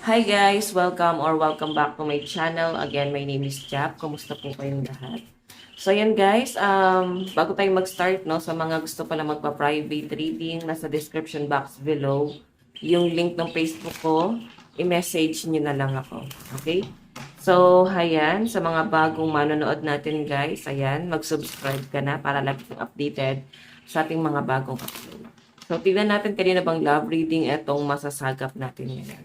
Hi guys! Welcome back to my channel. Again, my name is Jap. Kumusta po kayong lahat? So yan guys, bago tayo mag-start, no, sa mga gusto pala magpa-private reading, nasa description box below, yung link ng Facebook ko, i-message nyo na lang ako. Okay? So, ayan, sa mga bagong manonood natin guys, ayan, mag-subscribe ka na para lagi kang updated sa ating mga bagong upload. So, tignan natin kanina bang love reading itong masasagap natin ngayon.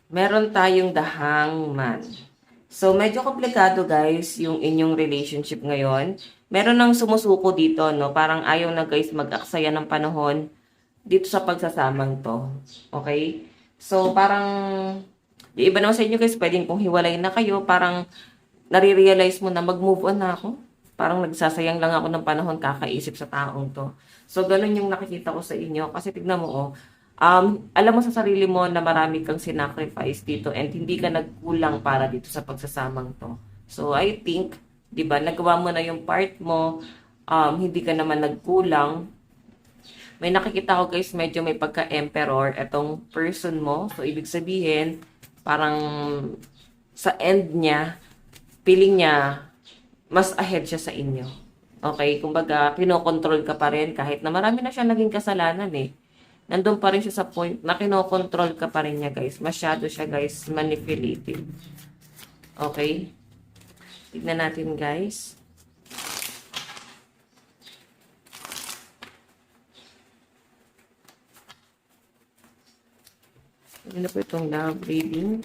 Meron tayong The Hangman. So, medyo komplikado guys yung inyong relationship ngayon. Meron nang sumusuko dito, no? Parang ayaw na guys mag-aksaya ng panahon dito sa pagsasamang to. Okay? So, parang, yung iba naman sa inyo guys, pwedeng kung hiwalay na kayo, parang nare-realize mo na mag-move on na ako. Parang nagsasayang lang ako ng panahon kakaisip sa taong to. So, ganun yung nakikita ko sa inyo. Kasi tignan mo, oh, alam mo sa sarili mo na marami kang sinacrifice dito and hindi ka nagkulang para dito sa pagsasamang to. So, I think, di ba, nagawa mo na yung part mo, hindi ka naman nagkulang. May nakikita ko guys, medyo may pagka-emperor etong person mo. So, ibig sabihin, parang sa end niya, feeling niya, mas ahead siya sa inyo. Okay? Kumbaga, kinokontrol ka pa rin kahit na marami na siya naging kasalanan eh. Nandun pa rin siya sa point na kinokontrol ka pa rin niya, guys. Masyado siya, guys, manipulative. Okay? Tignan natin, guys. Ano na po itong love reading?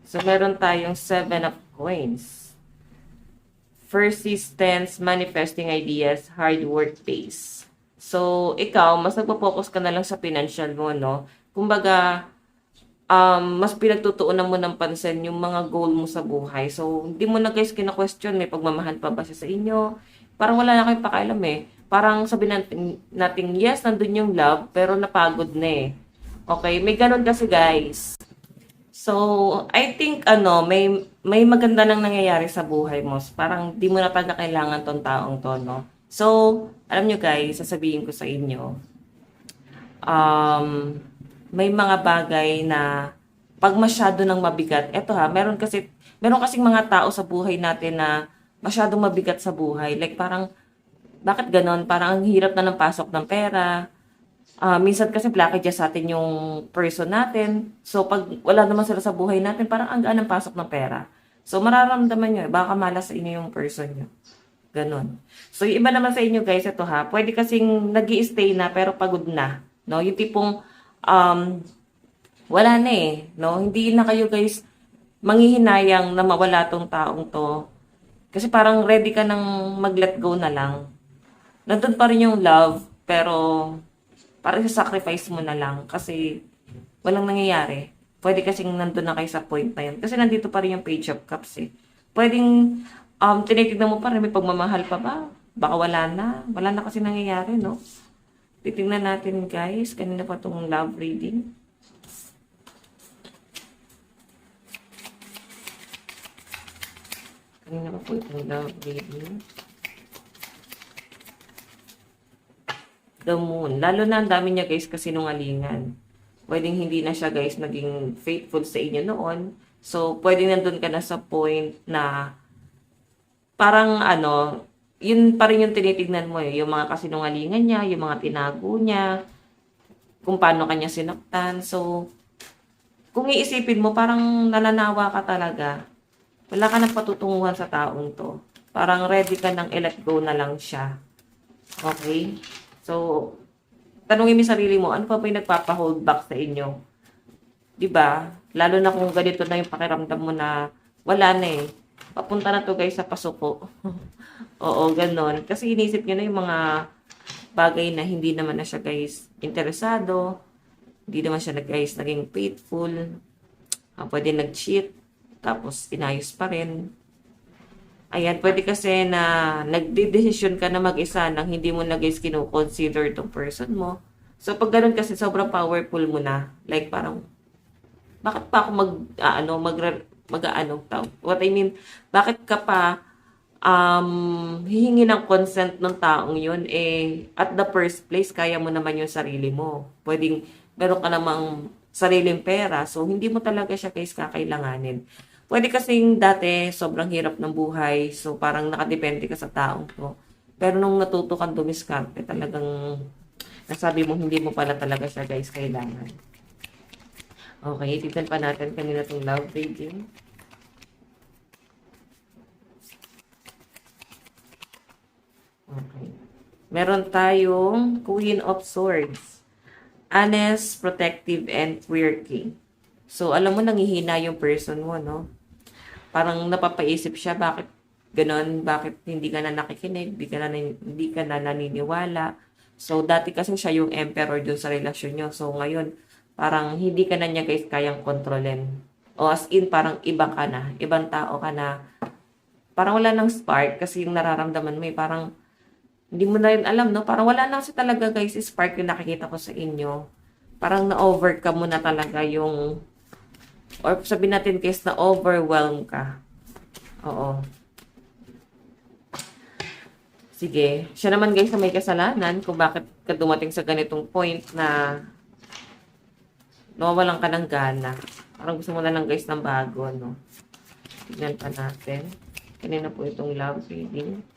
So, meron tayong 7 of coins. Persistence, manifesting ideas, hard work pays. So, ikaw, mas nagpo-focus ka na lang sa financial mo, no? Kumbaga, mas pinagtutuunan mo ng pansin yung mga goal mo sa buhay. So, hindi mo na guys kina-question, may pagmamahal pa ba siya sa inyo? Parang wala na kayong pakialam eh. Parang sabihin natin, yes, nandun yung love, pero napagod na eh. Okay, may ganun kasi guys. So, I think, may maganda nang nangyayari sa buhay mo. Parang di mo na talaga kailangan tong taong to, no? So, alam nyo guys, sasabihin ko sa inyo, may mga bagay na pag masyado ng mabigat, eto ha, meron kasing mga tao sa buhay natin na masyadong mabigat sa buhay. Like parang, bakit ganon? Parang ang hirap na ng pasok ng pera. Minsan kasi blockage sa atin yung person natin. So, pag wala naman sila sa buhay natin, parang ang gaan ng pasok ng pera. So, mararamdaman nyo, baka malas sa inyo yung person nyo. Ganon. So, yung iba naman sa inyo guys, ito ha, pwede kasing nag-i-stay na pero pagod na. No? Yung tipong, wala na eh. No? Hindi na kayo guys manghihinayang na mawala tong taong to. Kasi parang ready ka nang mag-let go na lang. Nandun pa rin yung love, pero parang sacrifice mo na lang kasi walang nangyayari. Pwede kasing nandun na kayo sa point na yun. Kasi nandito pa rin yung Page of Cups eh. Pwedeng tinitignan mo pa rin, may pagmamahal pa ba? Baka wala na. Wala na kasi nangyayari, no? Titignan natin, guys. Kanina pa itong love reading. Kanina pa po itong love reading. The Moon. Lalo na ang dami niya, guys, kasi nungalingan. Pwedeng hindi na siya, guys, naging faithful sa inyo noon. So, pwedeng nandun ka na sa point na parang yun pa rin yung tinitignan mo eh. Yung mga kasinungalingan niya, yung mga tinago niya, kung paano kanya sinaktan. So, kung iisipin mo, parang nananawa ka talaga. Wala ka nang patutunguhan sa taong to. Parang ready ka nang i-let go na lang siya. Okay? So, tanungin mo sarili mo, ano pa ba yung nagpapa-hold back sa inyo? 'Di ba? Lalo na kung ganito na yung pakiramdam mo na wala na eh. Papunta na to guys sa pasuko. Oo, ganon. Kasi inisip niyo na yung mga bagay na hindi naman na siya guys interesado. Hindi naman siya guys naging faithful. Pwede nag-cheat. Tapos inayos pa rin. Ayan, pwede kasi na nagde-decision ka na mag-isa nang hindi mo na guys kino-consider tong person mo. So, pag ganun kasi, sobrang powerful mo na. Like, parang, bakit pa ako what I mean, bakit ka pa hihingi ng consent ng taong yun, eh, at the first place, kaya mo naman yung sarili mo. Pwedeng, meron ka namang sariling pera, so hindi mo talaga siya guys kakailanganin. Pwede kasing dati, sobrang hirap ng buhay, so parang nakadepende ka sa taong to. Pero nung natuto kang dumiskarte, talagang nasabi mo hindi mo pala talaga siya guys kailangan. Okay, titan pa natin kanina itong love reading. Okay. Meron tayong Queen of Swords. Honest, protective, and working. So, alam mo, nangihina yung person mo, no? Parang napapaisip siya, bakit ganon? Bakit hindi ka na nakikinig? Hindi ka na naniniwala? So, dati kasi siya yung emperor dun sa relasyon nyo. So, ngayon, parang hindi ka na niya guys kayang kontrolin. O as in, parang iba ka na. Ibang tao ka na. Parang wala nang spark kasi yung nararamdaman mo, parang hindi mo na rin alam, no? Parang wala na kasi talaga, guys, spark yung nakikita ko sa inyo. Parang na-overcome mo na talaga yung, or sabihin natin, guys, na-overwhelm ka. Oo. Sige. Siya naman, guys, na may kasalanan kung bakit ka dumating sa ganitong point na nawawalan ka ng gana. Parang gusto mo na lang, guys, ng bago, no? Tignan pa natin. Kanina po itong love reading.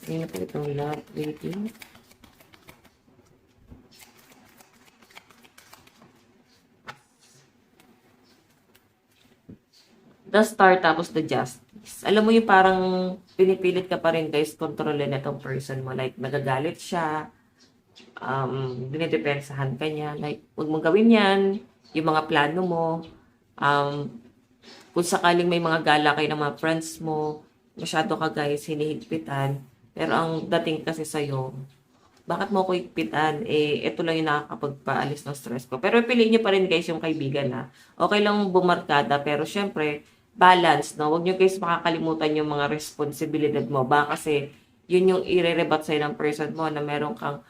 Ayan po itong love reading. The Star tapos the Justice. Alam mo yung parang pinipilit ka pa rin guys kontrolin na itong person mo. Like nagagalit siya, dinidepensahan ka niya. Like huwag mong gawin yan, yung mga plano mo, kung sakaling may mga gala kayo ng mga friends mo, masyado ka guys hinihigpitan. Pero ang dating kasi sa'yo, bakit mo ako higpitan? Eh, ito lang yung nakakapagpaalis ng stress ko. Pero piliin nyo pa rin guys yung kaibigan na. Okay lang bumarkada, pero syempre, balance, no? Huwag nyo guys makakalimutan yung mga responsibilidad mo. Baka kasi, yun yung i-rebat sa'yo ng person mo na meron kang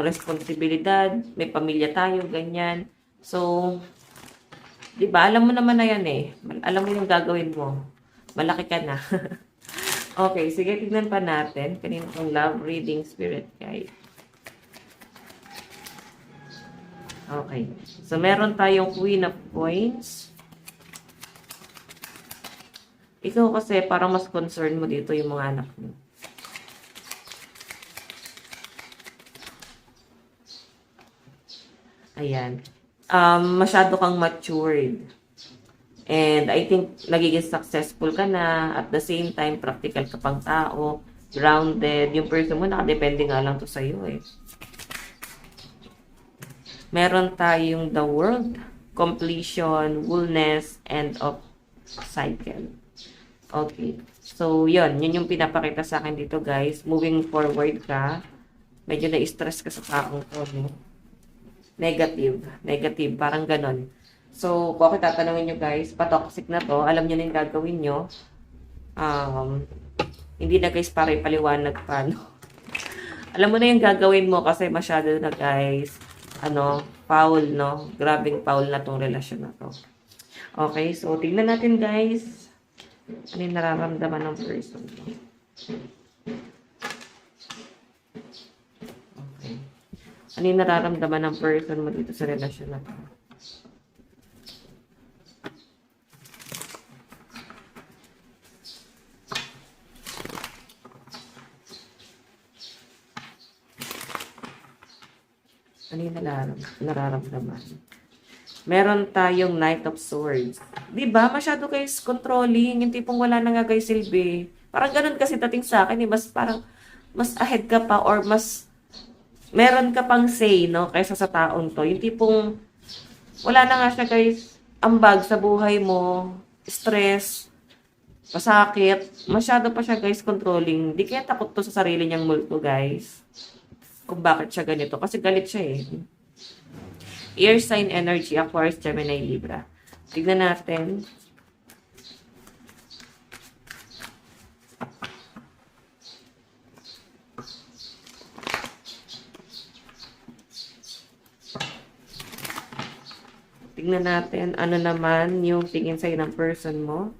responsibilidad, may pamilya tayo, ganyan. So, di ba? Alam mo naman na yan eh. Alam mo yung gagawin mo. Malaki ka na. Okay, sige, tignan pa natin. Kanina pong love reading spirit guide. Okay. So, meron tayong Queen of Coins. Ikaw kasi, parang mas concern mo dito yung mga anak mo. Ayan. Masyado kang matured. And I think nagiging successful ka na. At the same time, practical ka pang tao. Grounded. Yung person mo, nakadepende nga lang to sa'yo eh. Meron tayong the world, completion, wholeness, end of cycle. Okay. So, yun. Yun yung pinapakita sa akin dito, guys. Moving forward ka. Medyo na-stress ka sa taong to. No? Negative. Negative. Parang ganon. So, kung ako tatanungin nyo guys, patoxic na to, alam nyo na yung gagawin nyo. Hindi na guys para ipaliwanag pa, no? Alam mo na yung gagawin mo kasi masyado na guys, foul, no? Grabing foul na tong relasyon na to. Okay, so tingnan natin guys. Ano yung nararamdaman ng person to? Okay. Ano yung nararamdaman ng person mo dito sa relasyon na to? Ano yung nararamdaman? Meron tayong Knight of Swords. Diba? Masyado guys controlling. Yung tipong wala na nga guys silbi. Parang ganun kasi dating sa akin. Eh. Mas parang, mas ahead ka pa or mas meron ka pang say, no? Kaysa sa taong to. Yung tipong wala na nga siya guys ambag sa buhay mo. Stress. Pasakit. Masyado pa siya guys controlling. Di kaya takot to sa sarili niyang multo guys. Kung bakit siya ganito. Kasi galit siya eh. Air sign energy, Aquarius, Gemini, Libra. Tignan natin. tignan natin ano naman yung tingin sa'yo ng person mo.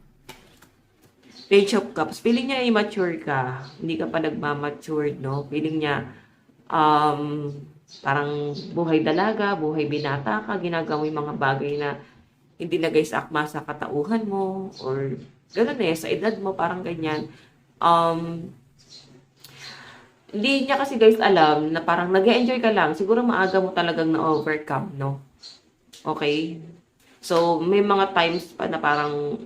Page of Cups. Feeling niya immature ka. Hindi ka pa nagmamature, no? Feeling niya, parang buhay dalaga, buhay binata ka, ginagawa mo yung mga bagay na hindi na guys akma sa katauhan mo, or gano'n sa edad mo, parang ganyan. Hindi niya kasi guys alam na parang nag-enjoy ka lang. Siguro maaga mo talagang na-overcome, no? Okay? So, may mga times pa na parang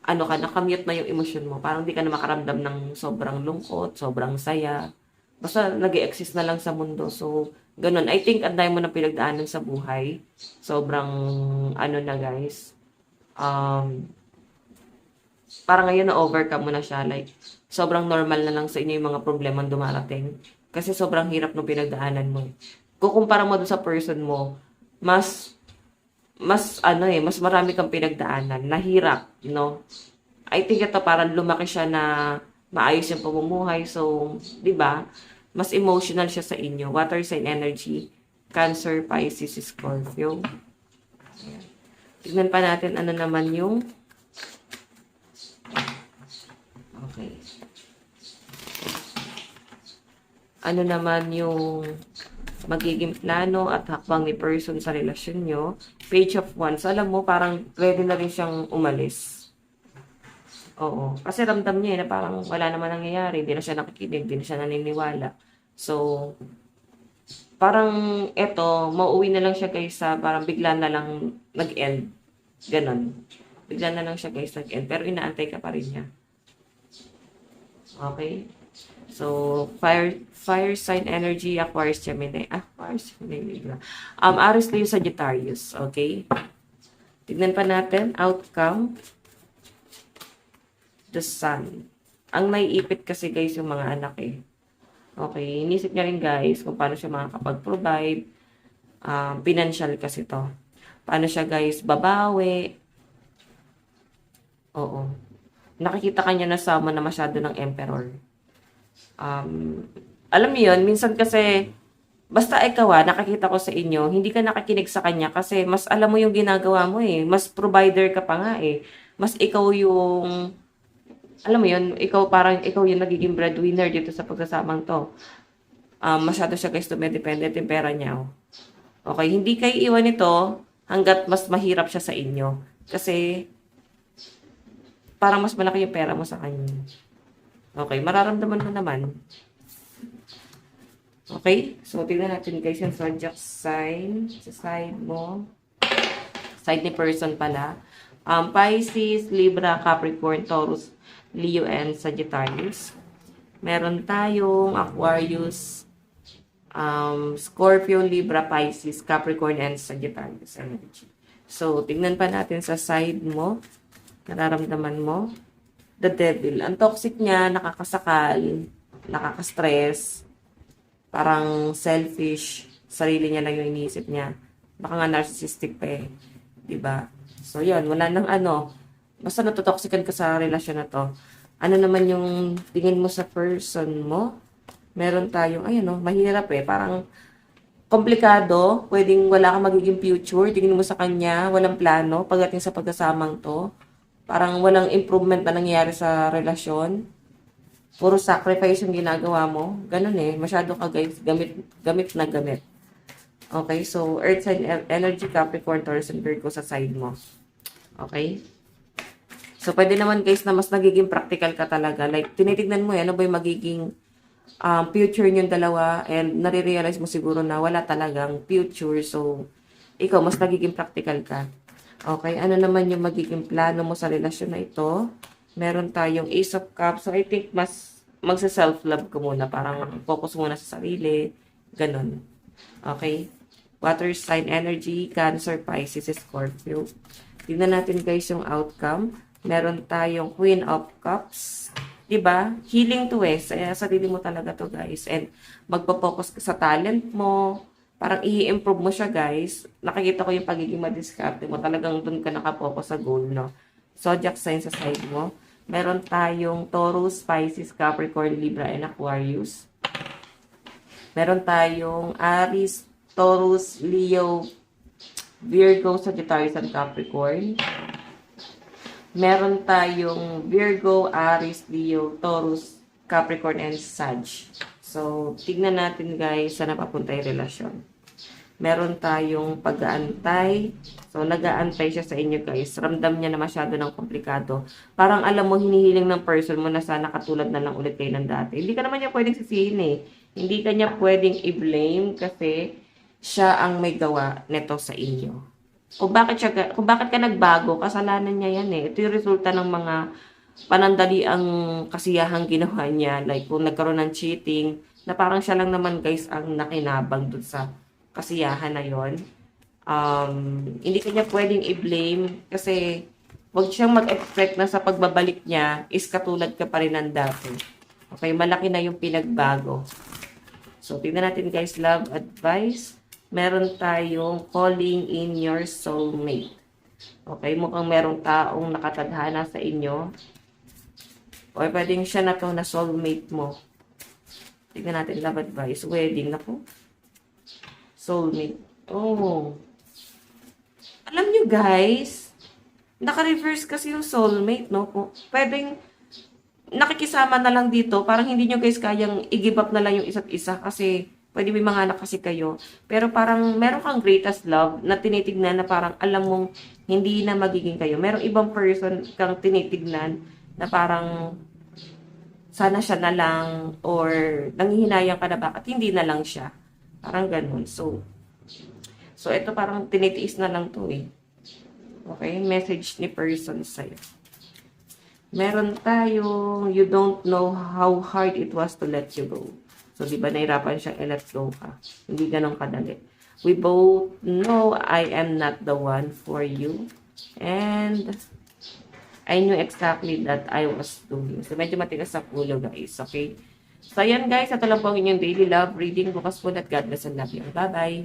nakamute na yung emosyon mo. Parang di ka na makaramdam ng sobrang lungkot, sobrang saya. Basta nag-exist na lang sa mundo. So, ganun. I think ang dami mo na pinagdaanan sa buhay. Sobrang, na guys. Parang ngayon na-overcome mo na siya. Like, sobrang normal na lang sa inyo yung mga problemang dumarating. Kasi sobrang hirap nung pinagdaanan mo. Kukumpara mo doon sa person mo, mas marami kang pinagdaanan, nahirap, no? I think ito parang lumaki siya na maayos yung pamumuhay. So, 'di ba? Mas emotional siya sa inyo. Water sign energy, Cancer, Pisces, Scorpio. Ayan. Tignan pa natin ano naman yung okay. Ano naman yung magiging plano at hakbang ni person sa relasyon nyo. Page of Wands. Alam mo, parang ready na rin siyang umalis. Oo. Kasi ramdam niya na parang wala naman nangyayari. Hindi na siya nakikinig. Hindi na siya naniniwala. So, parang eto, mauwi na lang siya guys sa parang bigla na lang nag-end. Ganon. Bigla na lang siya guys nag-end. Pero inaantay ka pa rin niya. Okay? So, fire sign energy, Aquarius, Gemini. Aquarius, Gemini, Libra. Aries, Leo, Sagittarius. Okay? Tignan pa natin. Outcome. The Sun. Ang naiipit kasi guys yung mga anak eh. Okay? Inisip niya rin guys kung paano siya makakapag-provide. Financial kasi to. Paano siya guys babawi. Oo. Nakikita kanya na sama na masyado ng Emperor. Alam mo yun, minsan kasi, basta ikaw nakakita ko sa inyo, hindi ka nakikinig sa kanya kasi mas alam mo yung ginagawa mo eh. Mas provider ka pa nga eh. Mas ikaw yung, alam mo yun, ikaw yung nagiging breadwinner dito sa pagsasamang to. Masyado siya guys dumedependent yung pera niya. Okay, hindi kayo iwan ito hanggat mas mahirap siya sa inyo. Kasi, parang mas malaki yung pera mo sa kanya. Okay, mararamdaman mo naman. Okay, so tignan natin guys yung zodiac sign sa side mo. Side ni person pala. Pisces, Libra, Capricorn, Taurus, Leo, and Sagittarius. Meron tayong Aquarius, Scorpio, Libra, Pisces, Capricorn, and Sagittarius energy. So, tignan pa natin sa side mo. Nararamdaman mo. The Devil. Ang toxic niya, nakakasakal, nakaka-stress, parang selfish, sarili niya lang yung iniisip niya. Baka nga narcissistic pa eh. Diba? So, yun. Wala nang basta natutoxican ka sa relasyon na to. Ano naman yung tingin mo sa person mo? Meron tayong, mahirap eh. Parang komplikado. Pwedeng wala kang magiging future. Tingin mo sa kanya, walang plano. Pagdating sa pagkasamang to, parang walang improvement na nangyayari sa relasyon. Puro sacrifice yung ginagawa mo. Ganun eh. Masyado ka guys. Gamit na gamit. Okay, so Earth sign energy, Capricorn, Taurus, and Virgo sa side mo. Okay? So, pwede naman guys na mas nagiging practical ka talaga. Like, tinitignan mo ano ba yung magiging future niyong dalawa, and nare-realize mo siguro na wala talagang future. So, ikaw, mas nagiging practical ka. Okay, ano naman yung magiging plano mo sa relasyon na ito? Meron tayong Ace of Cups. So, I think mas magsa-self-love ka muna. Parang focus muna sa sarili. Ganon. Okay? Water sign energy, Cancer, Pisces, Scorpio. Tignan natin guys yung outcome. Meron tayong Queen of Cups. Diba? Healing to eh. Sa sarili mo talaga to guys. And magpo-focus ka sa talent mo. Parang i-improve mo siya, guys. Nakikita ko yung pagiging madiskarte mo. Talagang dun ka nakapokus sa goal, no? Zodiac sign sa side mo. Meron tayong Taurus, Pisces, Capricorn, Libra, and Aquarius. Meron tayong Aries, Taurus, Leo, Virgo, Sagittarius, and Capricorn. Meron tayong Virgo, Aries, Leo, Taurus, Capricorn, and Sag. So, tignan natin guys saan napapunta yung relasyon. Meron tayong pag-aantay. So, nag-aantay siya sa inyo guys. Ramdam niya na masyado ng komplikado. Parang alam mo, hinihiling ng person mo na sana katulad na lang ulit kayo ng dati. Hindi ka naman niya pwedeng sisihin eh. Hindi ka niya pwedeng i-blame kasi siya ang may gawa neto sa inyo. Kung bakit ka nagbago, kasalanan niya yan eh. Ito yung resulta ng mga panandaliang kasiyahang ginawa niya. Like, kung nagkaroon ng cheating, na parang siya lang naman guys ang nakinabang dun sa kasiyahan na yon. Hindi kanya pwedeng i-blame kasi wag siyang mag-expect na sa pagbabalik niya is katulad ka pa rin ng dati. Okay, malaki na yung pinagbago. So, tingnan natin guys, love advice. Meron tayong calling in your soulmate. Okay, mukhang merong taong nakatadhana sa inyo. O pwedeng siya na to na soulmate mo. Tingnan natin, love advice. Wedding na po. Soulmate. Oh. Alam nyo guys, naka-reverse kasi yung soulmate, no? Pwedeng nakikisama na lang dito. Parang hindi nyo guys kayang i-give up na lang yung isa't isa kasi pwede may mga anak kasi kayo. Pero parang meron kang greatest love na tinitignan na parang alam mong hindi na magiging kayo. Merong ibang person kang tinitignan na parang sana siya na lang or nanghihinayang ka na bakit hindi na lang siya. Parang ganun. So ito parang tinitiis na lang to eh. Okay? Message ni person sa'yo. Meron tayong you don't know how hard it was to let you go. So, di ba, nahirapan siyang i-let go ka. Hindi ganun kadali. We both know I am not the one for you. And I knew exactly that I was doing. So, medyo matigas sa ulo, guys. Okay? So, ayan, guys. Ito lang po ang inyong daily love reading. Bukas po at God bless and love you. Bye-bye.